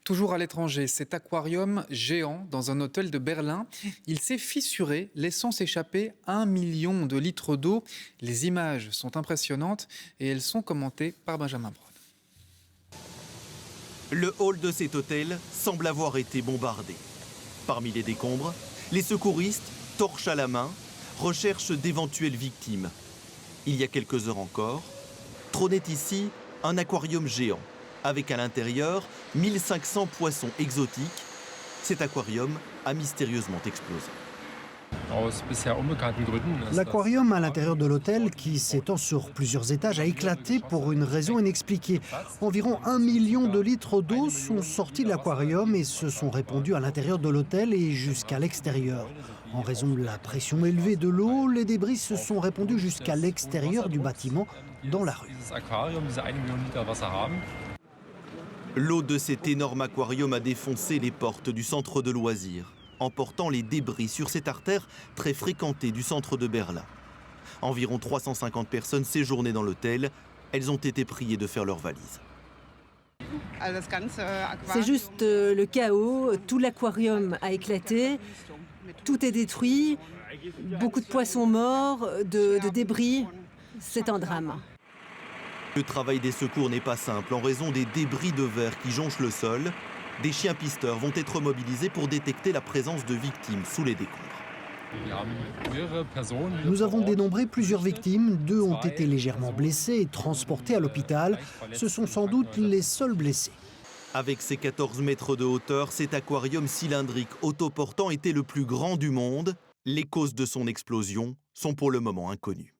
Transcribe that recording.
Toujours à l'étranger, cet aquarium géant dans un hôtel de Berlin, il s'est fissuré, laissant s'échapper 1 million de litres d'eau. Les images sont impressionnantes et elles sont commentées par Benjamin Brode. Le hall de cet hôtel semble avoir été bombardé. Parmi les décombres, les secouristes, torches à la main, recherchent d'éventuelles victimes. Il y a quelques heures encore, trônait ici un aquarium géant, avec à l'intérieur 1500 poissons exotiques. Cet aquarium a mystérieusement explosé. L'aquarium à l'intérieur de l'hôtel, qui s'étend sur plusieurs étages, a éclaté pour une raison inexpliquée. Environ 1 million de litres d'eau sont sortis de l'aquarium et se sont répandus à l'intérieur de l'hôtel et jusqu'à l'extérieur. En raison de la pression élevée de l'eau, les débris se sont répandus jusqu'à l'extérieur du bâtiment, dans la rue. L'eau de cet énorme aquarium a défoncé les portes du centre de loisirs, emportant les débris sur cette artère très fréquentée du centre de Berlin. Environ 350 personnes séjournaient dans l'hôtel. Elles ont été priées de faire leurs valises. C'est juste le chaos, tout l'aquarium a éclaté, tout est détruit, beaucoup de poissons morts, de débris, c'est un drame. Le travail des secours n'est pas simple en raison des débris de verre qui jonchent le sol. Des chiens pisteurs vont être mobilisés pour détecter la présence de victimes sous les décombres. Nous avons dénombré plusieurs victimes. 2 ont été légèrement blessés et transportés à l'hôpital. Ce sont sans doute les seuls blessés. Avec ses 14 mètres de hauteur, cet aquarium cylindrique autoportant était le plus grand du monde. Les causes de son explosion sont pour le moment inconnues.